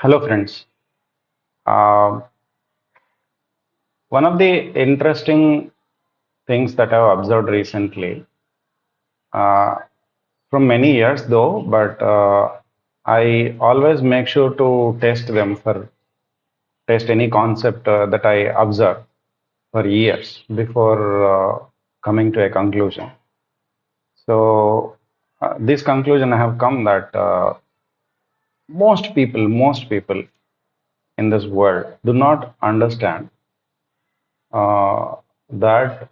Hello, friends. Uh, One of the interesting things that I've observed recently, uh, from many years though, but I always make sure to test any concept that I observe for years before coming to a conclusion. So, this conclusion I have come that most people in this world do not understand that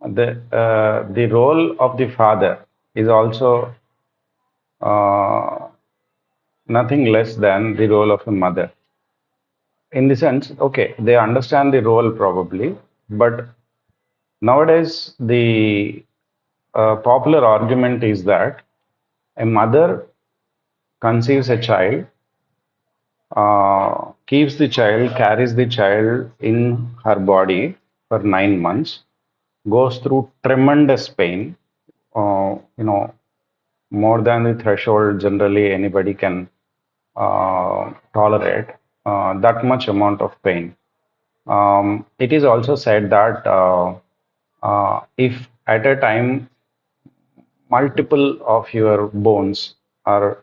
the role of the father is also uh, nothing less than the role of a mother. In the sense, okay, they understand the role probably, but nowadays the popular argument is that a mother conceives a child, keeps the child, carries the child in her body for 9 months, goes through tremendous pain, more than the threshold generally anybody can tolerate that much amount of pain. It is also said that if at a time multiple of your bones are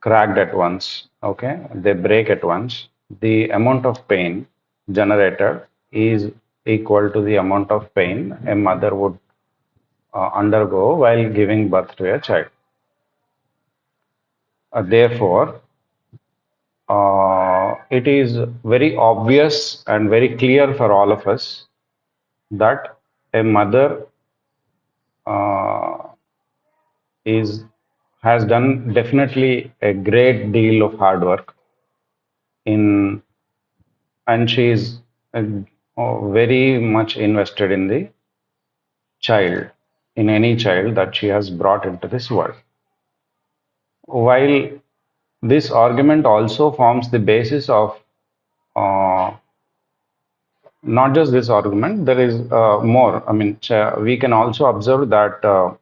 cracked at once, okay, they break at once, the amount of pain generated is equal to the amount of pain a mother would undergo while giving birth to a child. Therefore, it is very obvious and very clear for all of us that a mother uh, is has done definitely a great deal of hard work in, and she is very much invested in the child, in any child that she has brought into this world. While this argument also forms the basis of uh, not just this argument, there is more. I mean, we can also observe that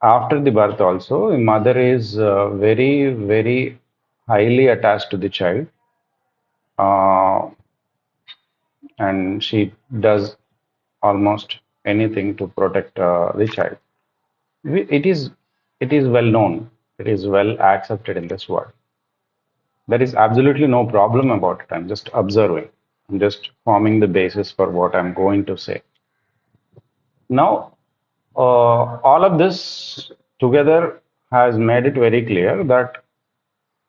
after the birth, also, the mother is very highly attached to the child, uh, and she does almost anything to protect the child. It is well known, it is well accepted in this world. There is absolutely no problem about it. I'm just observing. I'm just forming the basis for what I'm going to say. Now, all of this together has made it very clear that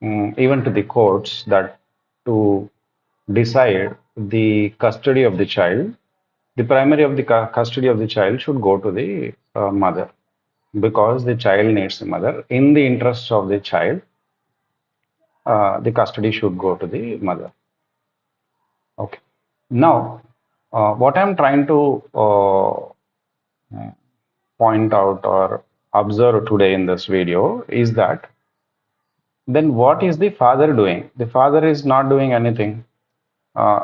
even to the courts that to decide the custody of the child, the primary of the custody of the child should go to the mother because the child needs the mother. In the interests of the child, the custody should go to the mother. Okay. Now, what I'm trying to point out or observe today in this video is that then what is the father doing? The father is not doing anything.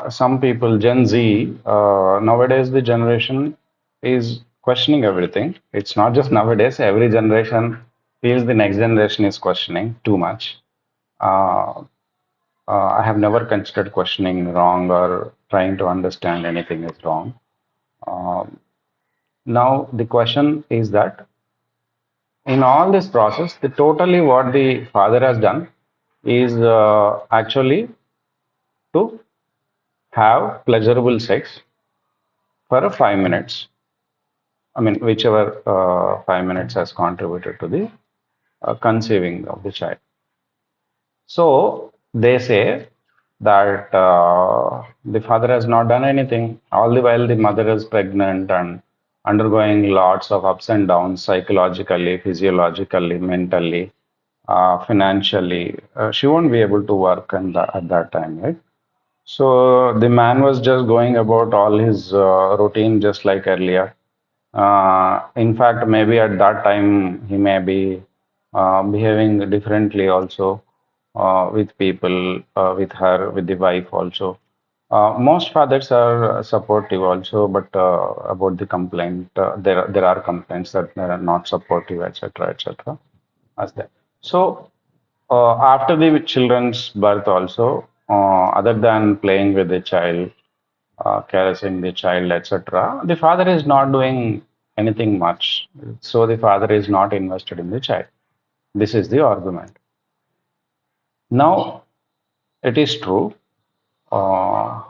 Some people, Gen Z, nowadays the generation is questioning everything. It's not just nowadays, every generation feels the next generation is questioning too much. Uh, I have never considered questioning wrong or trying to understand anything is wrong. Um, Now, the question is that in all this process, the totally what the father has done is actually to have pleasurable sex for 5 minutes. I mean, whichever 5 minutes has contributed to the conceiving of the child. So they say that the father has not done anything. All the while, the mother is pregnant and undergoing lots of ups and downs psychologically, physiologically, mentally, financially. She won't be able to work at that time, right? So the man was just going about all his routine just like earlier. In fact, maybe at that time he may be behaving differently also with people, with her, with the wife also. Most fathers are supportive also, but about the complaint, there are complaints that they are not supportive, etc., etc. As that. So. After the children's birth, also, other than playing with the child, caressing the child, etc., the father is not doing anything much. So the father is not invested in the child. This is the argument. Now, it is true uh,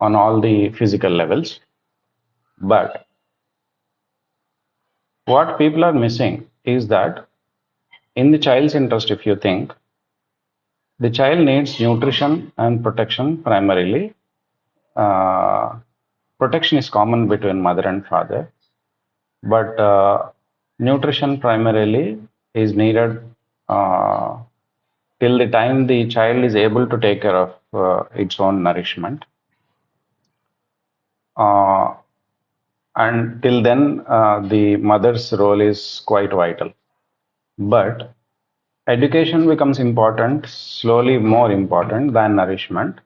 on all the physical levels, but what people are missing is that in the child's interest, if you think, the child needs nutrition and protection primarily. Uh, Protection is common between mother and father, but nutrition primarily is needed uh, till the time the child is able to take care of its own nourishment. Uh, and till then, the mother's role is quite vital. But education becomes important, slowly more important than nourishment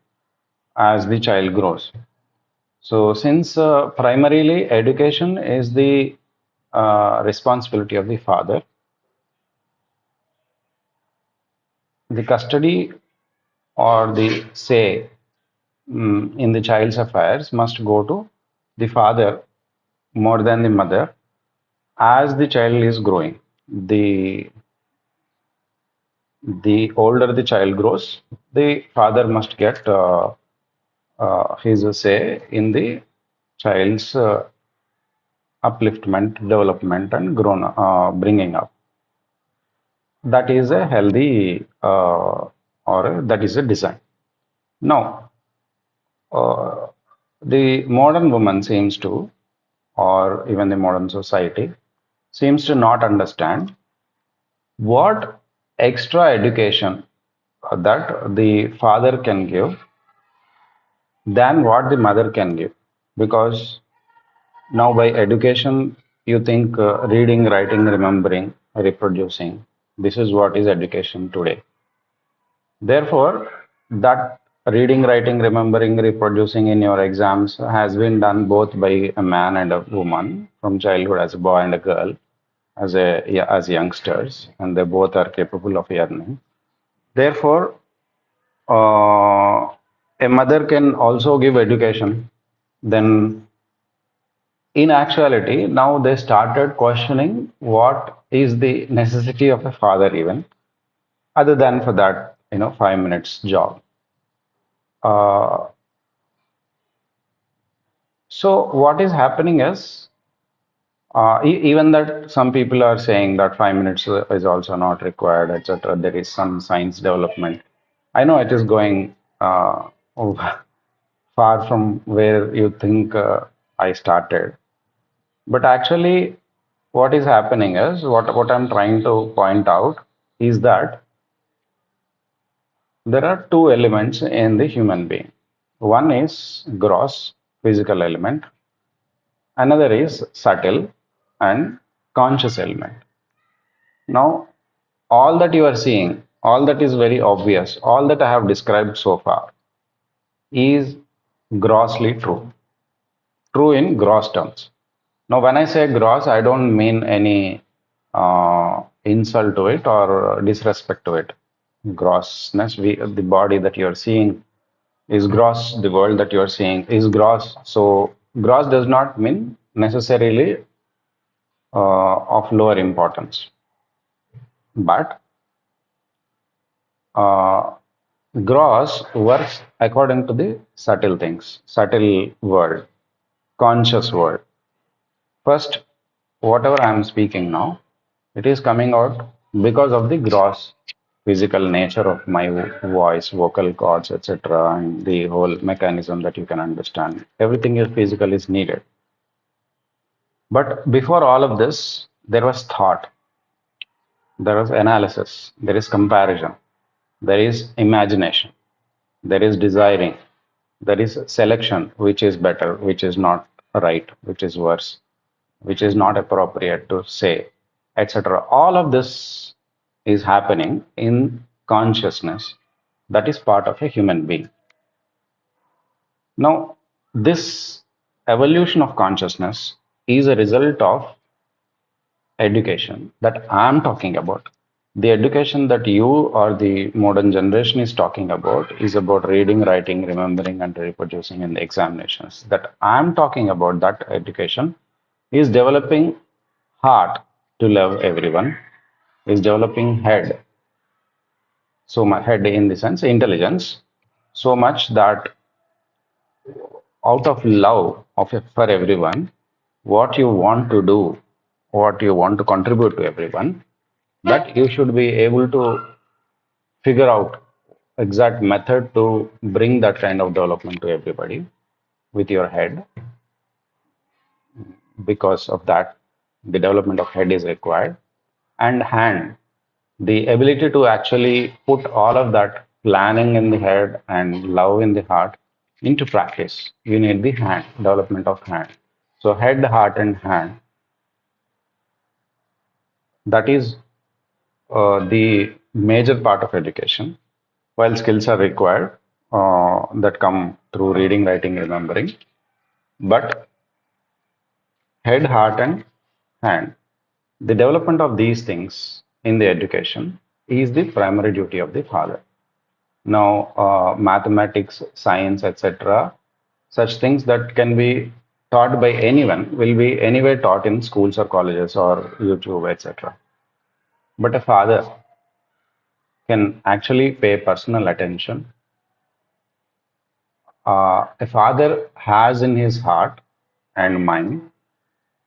as the child grows. So, since primarily education is the responsibility of the father, the custody or the say in the child's affairs must go to the father more than the mother as the child is growing. The older the child grows, the father must get his say in the child's upliftment, development, and grown bringing up. That is a healthy or that is a design. Now, uh, the modern woman seems to, or even the modern society, seems to not understand what extra education that the father can give than what the mother can give. Because now, by education, you think reading, writing, remembering, reproducing. This is what is education today. Therefore, that reading, writing, remembering, reproducing in your exams has been done both by a man and a woman from childhood as a boy and a girl as youngsters, and they both are capable of learning. Therefore, a mother can also give education. Then, in actuality, now they started questioning what is the necessity of a father, even other than for that, 5 minutes job. Uh, So what is happening is even that some people are saying that 5 minutes is also not required, etc. There is some science development. I know it is going far from where you think I started, but actually, what is happening is what I'm trying to point out is that there are two elements in the human being. One is gross physical element. Another is subtle and conscious element. Now, all that you are seeing, all that is very obvious, all that I have described so far is grossly true. True in gross terms. Now, when I say gross, I don't mean any insult to it or disrespect to it. Grossness, the body that you are seeing is gross, the world that you are seeing is gross. So, gross does not mean necessarily of lower importance. But uh, gross works according to the subtle things, subtle world, conscious world. First, whatever I am speaking now, it is coming out because of the gross physical nature of my voice, vocal cords, etc., and the whole mechanism that you can understand. Everything is physical is needed. But before all of this, there was thought, there was analysis, there is comparison, there is imagination, there is desiring, there is selection, which is better, which is not right, which is worse, which is not appropriate to say, etc. All of this is happening in consciousness that is part of a human being. Now, this evolution of consciousness is a result of education that I am talking about. The education that you or the modern generation is talking about is about reading, writing, remembering, and reproducing in the examinations. That I'm talking about, that education is developing heart to love everyone, is developing head, so my head in the sense intelligence, so much that out of love for everyone, what you want to do, what you want to contribute to everyone, that you should be able to figure out exact method to bring that kind of development to everybody with your head. Because of that, the development of head is required, and hand, the ability to actually put all of that planning in the head and love in the heart into practice. You need the hand, development of hand. So head, heart, and hand, that is the major part of education. While skills are required that come through reading, writing, remembering, but head, heart, and hand, the development of these things in the education is the primary duty of the father. Now, mathematics, science, etc., such things that can be taught by anyone will be anyway taught in schools or colleges or YouTube, etc. But a father can actually pay personal attention. A father has in his heart and mind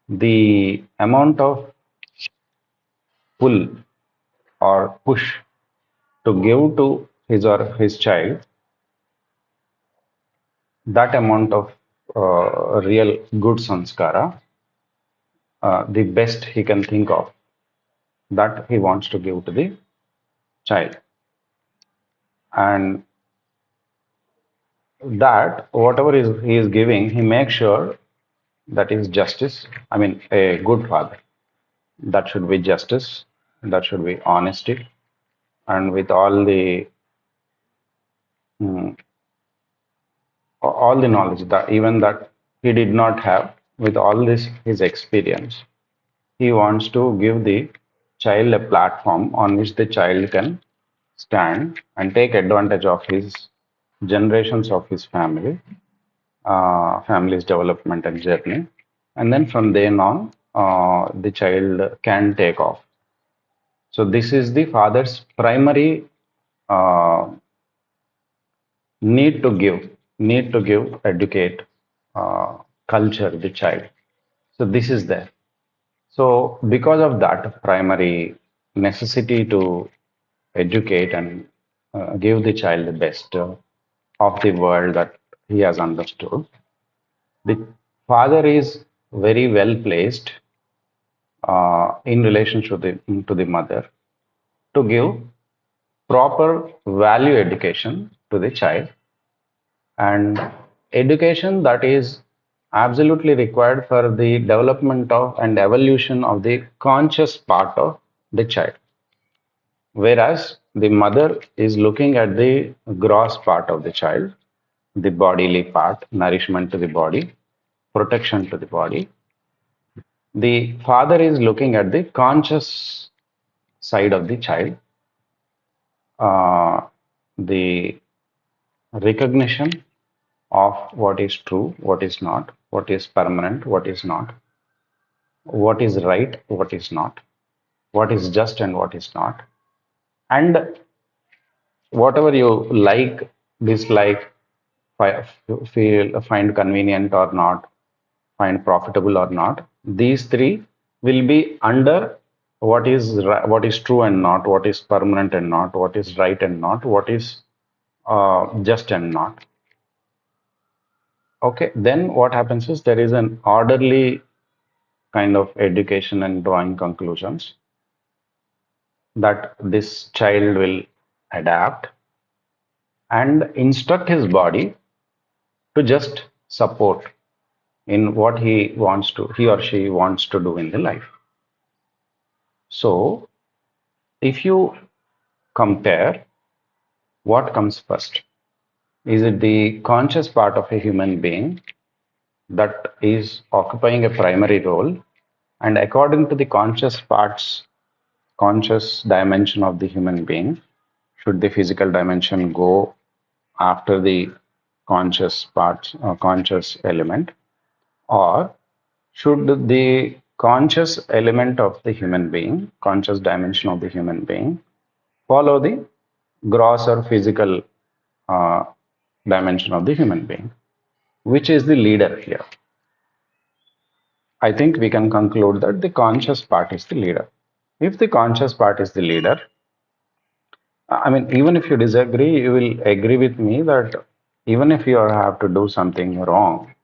the amount of pull or push to give to his or his child that amount of real good sanskara, the best he can think of, that he wants to give to the child. And that whatever is he is giving, he makes sure that is justice. I mean, a good father. That should be justice, that should be honesty, and with mm, all the knowledge that even that he did not have, with all this his experience, he wants to give the child a platform on which the child can stand and take advantage of his generations of his family's development and journey. And then from then on, the child can take off. So this is the father's primary uh, need to give, educate, culture the child. So this is there. So because of that primary necessity to educate and give the child the best of the world that he has understood, the father is very well placed in relation to the mother to give proper value education to the child, and education that is absolutely required for the development of and evolution of the conscious part of the child, whereas the mother is looking at the gross part of the child, the bodily part, nourishment to the body, protection to the body. The father is looking at the conscious side of the child, uh, the recognition of what is true, what is not, what is permanent, what is not, what is right, what is not, what is just and what is not. And whatever you like, dislike, find convenient or not, find profitable or not, these three will be under what is true and not, what is permanent and not, what is right and not, what is just and not. Okay, then what happens is there is an orderly kind of education and drawing conclusions that this child will adapt and instruct his body to just support in what he or she wants to do in the life. So if you compare, what comes first? Is it the conscious part of a human being that is occupying a primary role, and according to the conscious parts conscious dimension of the human being? Should the physical dimension go after the conscious part, conscious element, or should the conscious element of the human being, conscious dimension of the human being, follow the gross or physical uh, dimension of the human being? Which is the leader here? I think we can conclude that the conscious part is the leader. If the conscious part is the leader, I mean, even if you disagree, you will agree with me that even if you have to do something wrong,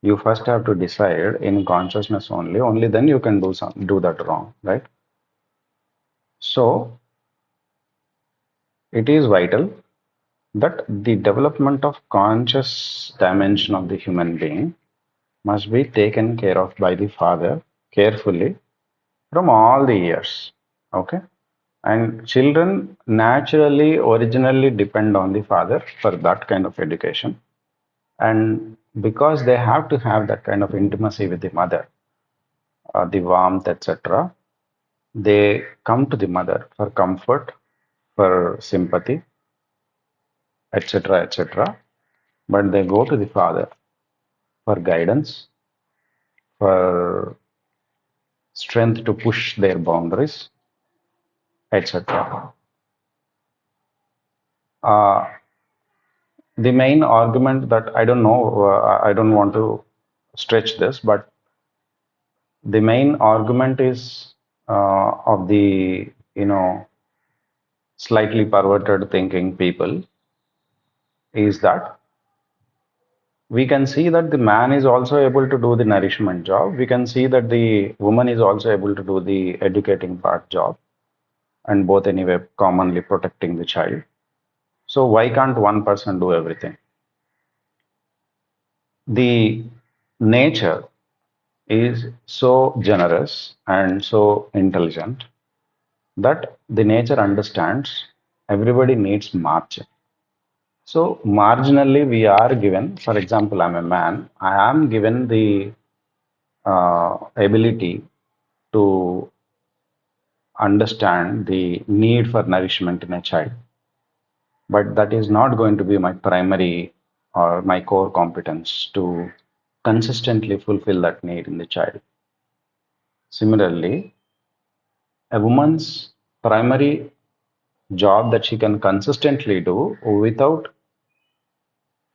you first have to decide in consciousness only. Only then you can do that wrong, right? So it is vital that the development of conscious dimension of the human being must be taken care of by the father carefully from all the years. Okay. And children naturally, originally depend on the father for that kind of education. And because they have to have that kind of intimacy with the mother, the warmth, etc., they come to the mother for comfort, for sympathy, etc., etc. But they go to the father for guidance, for strength to push their boundaries, etc. Uh, the main argument that I don't know, I don't want to stretch this, but the main argument is of the slightly perverted thinking people is that we can see that the man is also able to do the nourishment job. We can see that the woman is also able to do the educating part job, and both anyway commonly protecting the child. So why can't one person do everything? The nature is so generous and so intelligent that the nature understands everybody needs margin. So marginally we are given, for example, I'm a man, I am given the ability to understand the need for nourishment in a child, but that is not going to be my primary or my core competence to consistently fulfill that need in the child. Similarly, a woman's primary job that she can consistently do without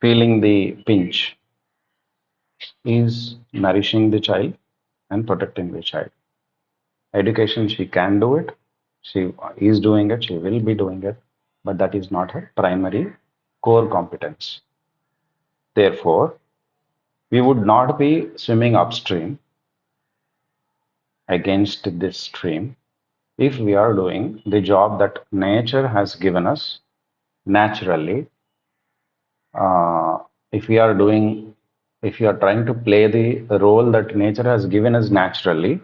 feeling the pinch is nourishing the child and protecting the child. Education, she can do it, she is doing it, she will be doing it, but that is not her primary core competence. Therefore, we would not be swimming upstream against this stream if we are doing the job that nature has given us naturally. If we are doing, if you are trying to play the role that nature has given us naturally,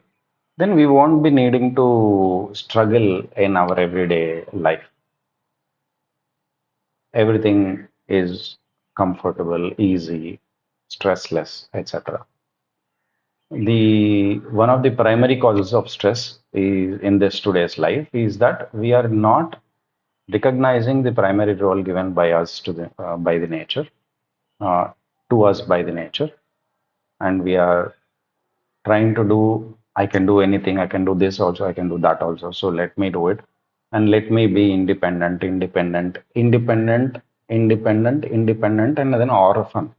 then we won't be needing to struggle in our everyday life. Everything is comfortable, easy, stressless, etc. The one of the primary causes of stress is in this today's life is that we are not recognizing the primary role given by us to the by the nature uh, to us by the nature, and we are trying to do, I can do anything, I can do this also, I can do that also, so let me do it, and let me be independent, independent, and then orphan.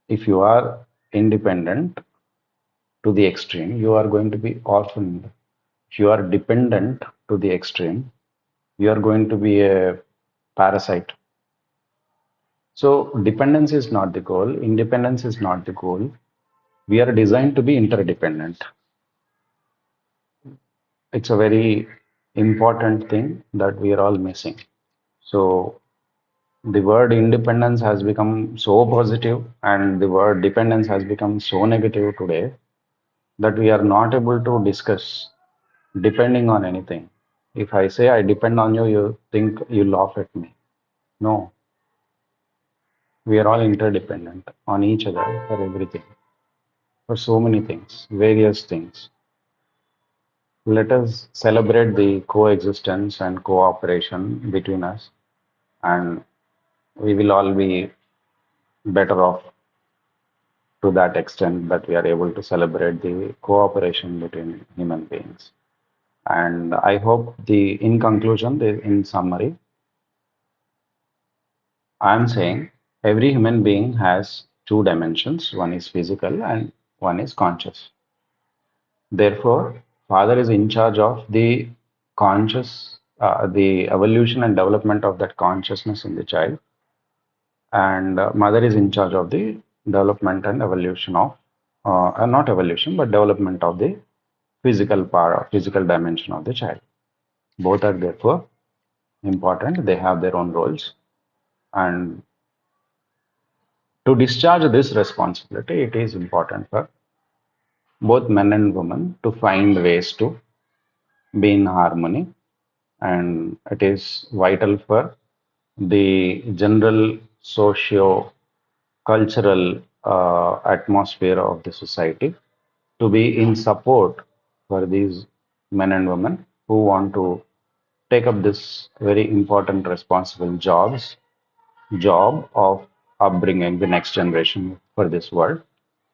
If you are independent to the extreme, you are going to be orphaned. If you are dependent to the extreme, you are going to be a parasite. So dependence is not the goal, independence is not the goal. We are designed to be interdependent. It's a very important thing that we are all missing. So the word independence has become so positive and the word dependence has become so negative today that we are not able to discuss depending on anything. If I say I depend on you, you think you laugh at me. No, we are all interdependent on each other for everything, for so many things, various things. Let us celebrate the coexistence and cooperation between us, and we will all be better off to that extent that we are able to celebrate the cooperation between human beings. And I hope in conclusion, in summary, I'm saying every human being has two dimensions. One is physical and one is conscious. Therefore, father is in charge of the evolution and development of that consciousness in the child, and mother is in charge of the development and evolution of, not evolution, but development of the physical power, physical dimension of the child. Both are therefore important. They have their own roles, and to discharge this responsibility, it is important for both men and women to find ways to be in harmony, and it is vital for the general socio cultural atmosphere of the society to be in support for these men and women who want to take up this very important responsible job of upbringing the next generation for this world,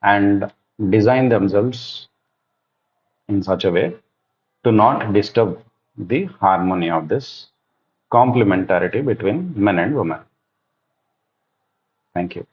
and design themselves in such a way to not disturb the harmony of this complementarity between men and women. Thank you.